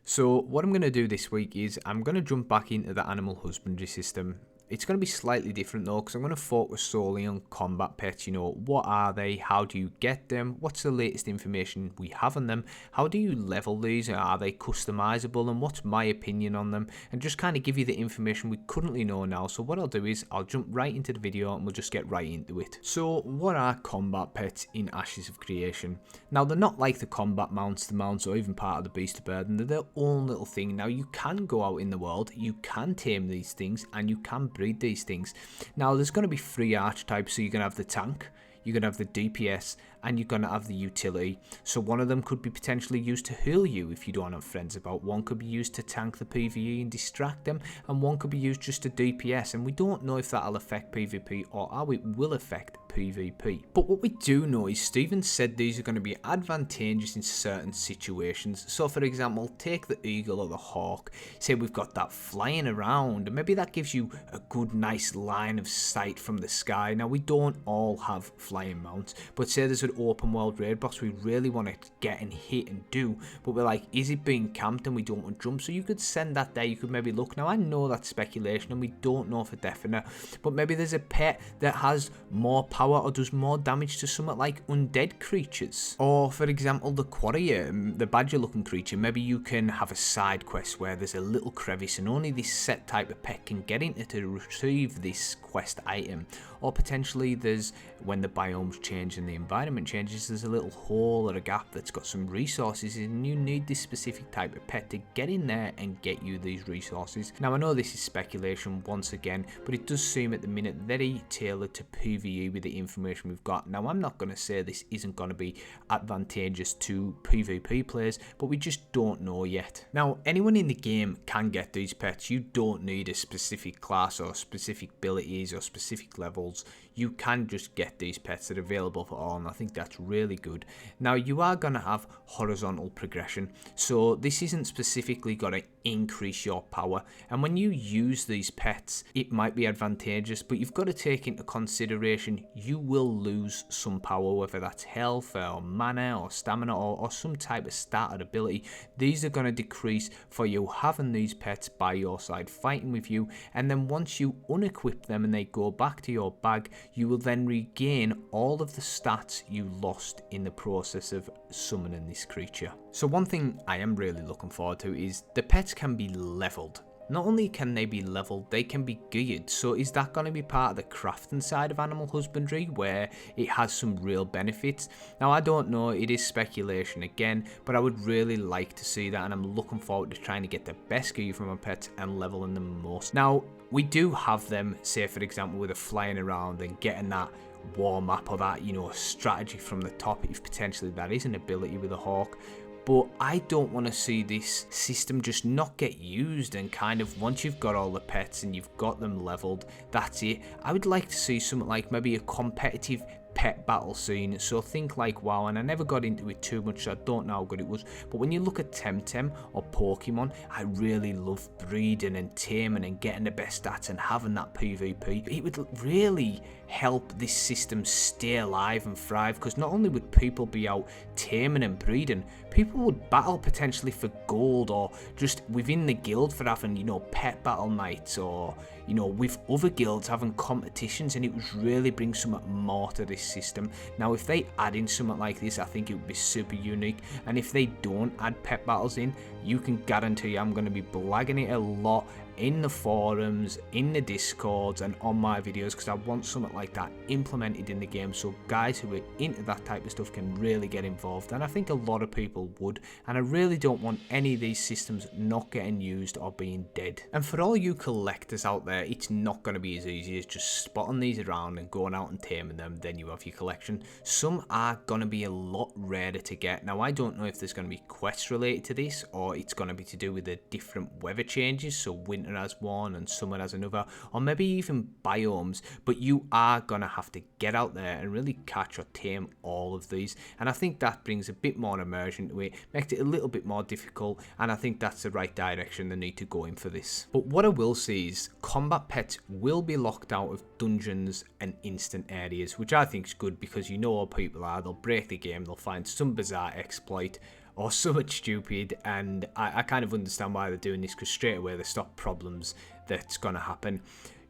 So what I'm going to do this week is I'm going to jump back into the animal husbandry system. It's going to be slightly different though, because I'm going to focus solely on combat pets. What are they? How do you get them? What's the latest information we have on them? How do you level these? Are they customizable? And what's my opinion on them? And just kind of give you the information we currently know now. So what I'll do is I'll jump right into the video and we'll just get right into it. So what are combat pets in Ashes of Creation? Now they're not like the combat mounts, or even part of the beast of burden. They're their own little thing. Now you can go out in the world, you can tame these things, and you can breed these things. Now there's going to be 3 archetypes, so you're going to have the tank, you're going to have the DPS, and you're going to have the utility. So one of them could be potentially used to heal you if you don't have friends about. One could be used to tank the PvE and distract them, and one could be used just to DPS. And we don't know if that'll affect PvP or how it will affect PvP. But what we do know is Steven said these are going to be advantageous in certain situations. So for example, take the eagle or the hawk. Say we've got that flying around, and maybe that gives you a good nice line of sight from the sky. Now we don't all have flying mounts, but say there's an open world raid boss we really want to get and hit and do, but we're like, is it being camped and we don't want to jump? So you could send that there, you could maybe look. Now I know that's speculation and we don't know for definite, but maybe there's a pet that has more power or does more damage to something like undead creatures. Or for example, the quarrier, the badger looking creature, maybe you can have a side quest where there's a little crevice and only this set type of pet can get into to retrieve this quest item. Or potentially there's, when the biomes change and the environment changes, there's a little hole or a gap that's got some resources and you need this specific type of pet to get in there and get you these resources. Now I know this is speculation once again, but it does seem at the minute very tailored to PvE with the information we've got. Now I'm not going to say this isn't going to be advantageous to PvP players, but we just don't know yet. Now anyone in the game can get these pets. You don't need a specific class or specific abilities or specific levels. You can just get these pets that are available for all, and I think that's really good. Now you are going to have horizontal progression, so this isn't specifically going to increase your power, and when you use these pets it might be advantageous, but you've got to take into consideration you will lose some power, whether that's health or mana or stamina or some type of starter ability. These are going to decrease for you having these pets by your side fighting with you, and then once you unequip them and they go back to your bag, you will then regain all of the stats you lost in the process of summoning this creature. So one thing I am really looking forward to is the pets can be leveled. Not only can they be leveled, they can be geared. So is that going to be part of the crafting side of animal husbandry where it has some real benefits? Now I don't know, it is speculation again, but I would really like to see that, and I'm looking forward to trying to get the best gear from my pets and leveling them most. Now we do have them, say for example with a flying around and getting that warm up or that, strategy from the top if potentially that is an ability with a hawk. But I don't want to see this system just not get used and kind of once you've got all the pets and you've got them leveled, that's it. I would like to see something like maybe a competitive pet battle scene. So think like WoW, and I never got into it too much, so I don't know how good it was, but when you look at Temtem or Pokemon, I really love breeding and taming and getting the best stats and having that PvP. It would really help this system stay alive and thrive, because not only would people be out taming and breeding, people would battle potentially for gold or just within the guild for having, pet battle nights, or with other guilds having competitions, and it would really bring something more to this system. Now if they add in something like this, I think it would be super unique, and if they don't add pet battles in, you can guarantee I'm going to be blagging it a lot in the forums, in the discords and on my videos, because I want something like that implemented in the game so guys who are into that type of stuff can really get involved, and I think a lot of people would, and I really don't want any of these systems not getting used or being dead. And for all you collectors out there, it's not going to be as easy as just spotting these around and going out and taming them, then you have your collection. Some are going to be a lot rarer to get. Now I don't know if there's going to be quests related to this, or it's going to be to do with the different weather changes, so winter has one and summer has another, or maybe even biomes, but you are gonna have to get out there and really catch or tame all of these, and I think that brings a bit more immersion to it, makes it a little bit more difficult, and I think that's the right direction they need to go in for this. But what I will say is combat pets will be locked out of dungeons and instant areas, which I think is good, because how people are, they'll break the game, they'll find some bizarre exploit, or something stupid, and I kind of understand why they're doing this, because straight away they stop problems that's going to happen.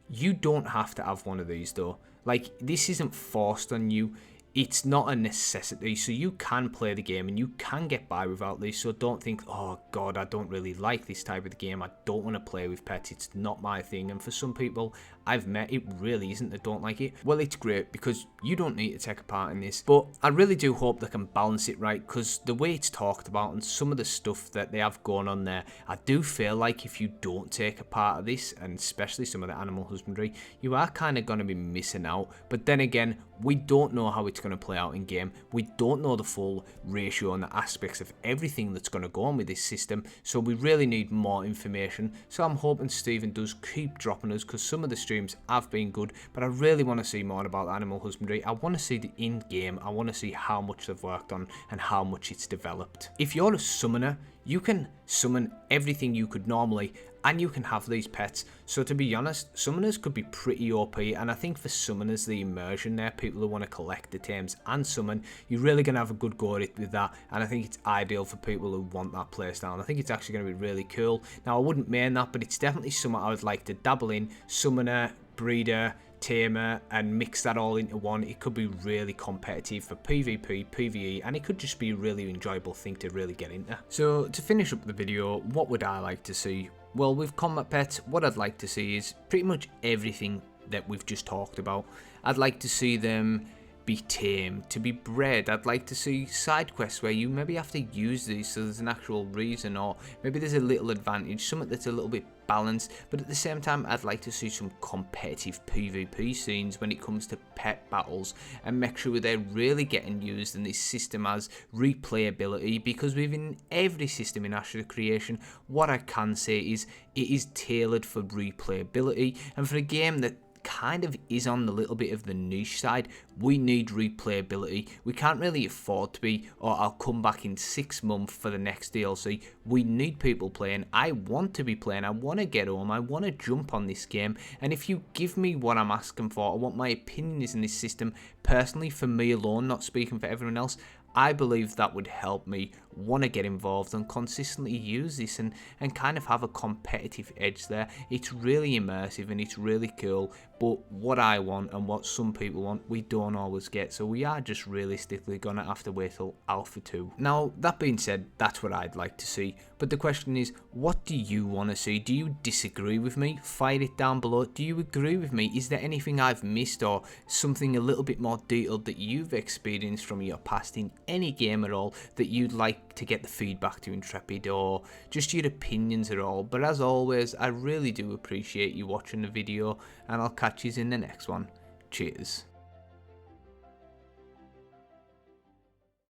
You don't have to have one of these though. Like, this isn't forced on you. It's not a necessity, so you can play the game and you can get by without this. So don't think, oh god, I don't really like this type of game, I don't want to play with pets, it's not my thing. And for some people I've met, it really isn't, they don't like it. Well, it's great because you don't need to take a part in this, but I really do hope they can balance it right, because the way it's talked about and some of the stuff that they have going on there, I do feel like if you don't take a part of this, and especially some of the animal husbandry, you are kind of going to be missing out. But then again, we don't know how it's going to play out in game. We don't know the full ratio and the aspects of everything that's going to go on with this system, so we really need more information. So I'm hoping Stephen does keep dropping us, because some of the streams have been good, but I really want to see more about animal husbandry. I want to see the in-game, I want to see how much they've worked on and how much it's developed. If you're a summoner, you can summon everything you could normally, and you can have these pets. So to be honest, summoners could be pretty OP, and I think for summoners, the immersion there, people who want to collect the items and summon, you're really going to have a good go at it with that, and I think it's ideal for people who want that playstyle. I think it's actually going to be really cool. Now, I wouldn't main that, but it's definitely something I would like to dabble in. Summoner, breeder, tamer, and mix that all into one. It could be really competitive for PvP, PvE, and it could just be a really enjoyable thing to really get into. So to finish up the video, what would I like to see? Well, with combat pets, what I'd like to see is pretty much everything that we've just talked about. I'd like to see them be tamed, to be bred. I'd like to see side quests where you maybe have to use these so there's an actual reason, or maybe there's a little advantage, something that's a little bit balanced. But at the same time, I'd like to see some competitive PvP scenes when it comes to pet battles, and make sure they're really getting used and this system has replayability, because within every system in Ashes of Creation, what I can say is it is tailored for replayability, and for a game that kind of is on the little bit of the niche side, we need replayability. We can't really afford to be, or I'll come back in 6 months for the next DLC. We need people playing. I want to be playing. I want to get home. I want to jump on this game. And if you give me what I'm asking for, or what my opinion is in this system, personally for me alone, not speaking for everyone else, I believe that would help me want to get involved and consistently use this and kind of have a competitive edge there. It's really immersive and it's really cool, but what I want and what some people want, we don't always get, so we are just realistically going to have to wait till Alpha 2. Now, that being said, that's what I'd like to see, but the question is, what do you want to see? Do you disagree with me? Fire it down below. Do you agree with me? Is there anything I've missed, or something a little bit more detailed that you've experienced from your past in any game at all that you'd like to get the feedback to Intrepid, or just your opinions at all? But as always, I really do appreciate you watching the video, and I'll catch you in the next one. Cheers.